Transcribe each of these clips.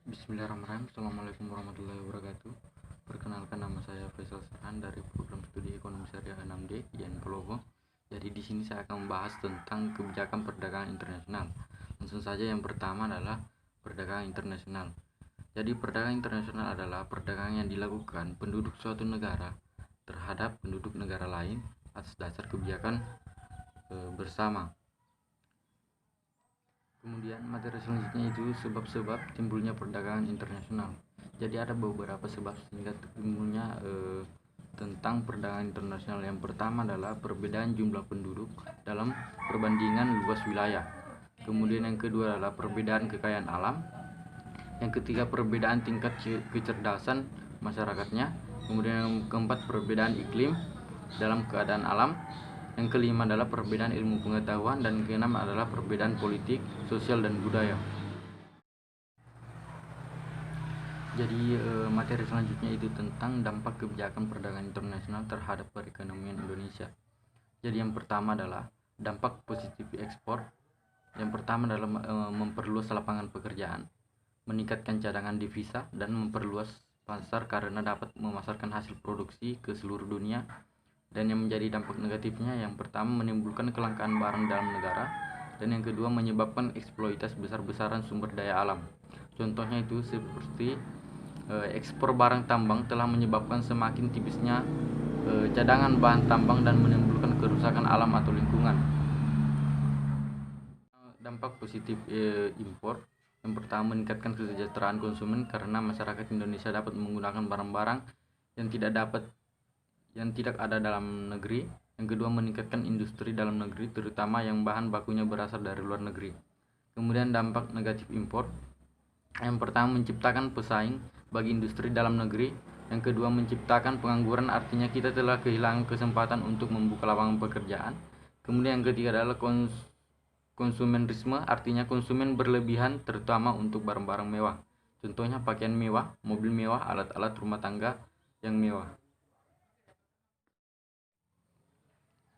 Bismillahirrahmanirrahim. Assalamualaikum warahmatullahi wabarakatuh. Perkenalkan, nama saya Faisal Sarhan dari program studi Ekonomi Syariah 6D IAIN Palopo. Jadi di sini saya akan membahas tentang kebijakan perdagangan internasional. Langsung saja, yang pertama adalah perdagangan internasional. Jadi perdagangan internasional adalah perdagangan yang dilakukan penduduk suatu negara terhadap penduduk negara lain atas dasar kebijakan bersama. Kemudian materi selanjutnya itu sebab-sebab timbulnya perdagangan internasional. Jadi ada beberapa sebab sehingga timbulnya tentang perdagangan internasional. Yang pertama adalah perbedaan jumlah penduduk dalam perbandingan luas wilayah. Kemudian yang kedua adalah perbedaan kekayaan alam. Yang ketiga, perbedaan tingkat kecerdasan masyarakatnya. Kemudian yang keempat, perbedaan iklim dalam keadaan alam. Yang kelima adalah perbedaan ilmu pengetahuan, dan keenam adalah perbedaan politik, sosial, dan budaya. Jadi materi selanjutnya itu tentang dampak kebijakan perdagangan internasional terhadap perekonomian Indonesia. Jadi yang pertama adalah dampak positif ekspor. Yang pertama adalah memperluas lapangan pekerjaan, meningkatkan cadangan devisa, dan memperluas pasar karena dapat memasarkan hasil produksi ke seluruh dunia. Dan yang menjadi dampak negatifnya, yang pertama menimbulkan kelangkaan barang dalam negara, dan yang kedua menyebabkan eksploitasi besar-besaran sumber daya alam. Contohnya itu seperti ekspor barang tambang telah menyebabkan semakin tipisnya cadangan bahan tambang dan menimbulkan kerusakan alam atau lingkungan. Dampak positif impor, yang pertama meningkatkan kesejahteraan konsumen karena masyarakat Indonesia dapat menggunakan barang-barang yang tidak ada dalam negeri. Yang kedua, meningkatkan industri dalam negeri, terutama yang bahan bakunya berasal dari luar negeri. Kemudian dampak negatif impor, yang pertama menciptakan pesaing bagi industri dalam negeri. Yang kedua, menciptakan pengangguran, artinya kita telah kehilangan kesempatan untuk membuka lapangan pekerjaan. Kemudian yang ketiga adalah konsumerisme, artinya konsumen berlebihan terutama untuk barang-barang mewah. Contohnya pakaian mewah, mobil mewah, alat-alat rumah tangga yang mewah.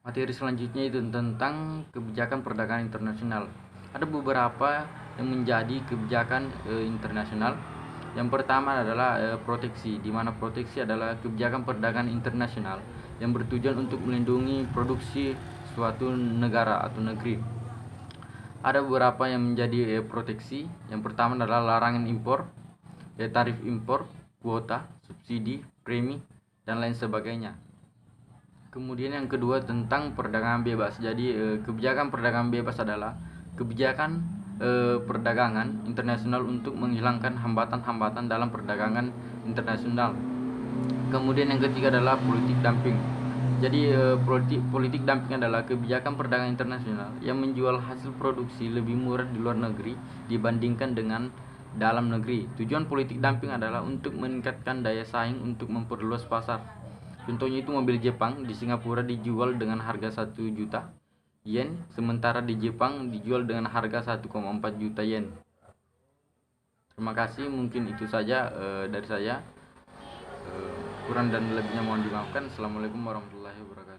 Materi selanjutnya itu tentang kebijakan perdagangan internasional. Ada beberapa yang menjadi kebijakan internasional. Yang pertama adalah proteksi, di mana proteksi adalah kebijakan perdagangan internasional yang bertujuan untuk melindungi produksi suatu negara atau negeri. Ada beberapa yang menjadi proteksi. Yang pertama adalah larangan impor, tarif impor, kuota, subsidi, premi, dan lain sebagainya. Kemudian yang kedua tentang perdagangan bebas. Jadi kebijakan perdagangan bebas adalah kebijakan perdagangan internasional untuk menghilangkan hambatan-hambatan dalam perdagangan internasional. Kemudian yang ketiga adalah politik dumping. Jadi politik dumping adalah kebijakan perdagangan internasional yang menjual hasil produksi lebih murah di luar negeri dibandingkan dengan dalam negeri. Tujuan politik dumping adalah untuk meningkatkan daya saing untuk memperluas pasar. Contohnya itu mobil Jepang di Singapura dijual dengan harga 1 juta yen, sementara di Jepang dijual dengan harga 1,4 juta yen. Terima kasih, mungkin itu saja dari saya. Kurang dan lebihnya mohon dimaafkan. Assalamualaikum warahmatullahi wabarakatuh.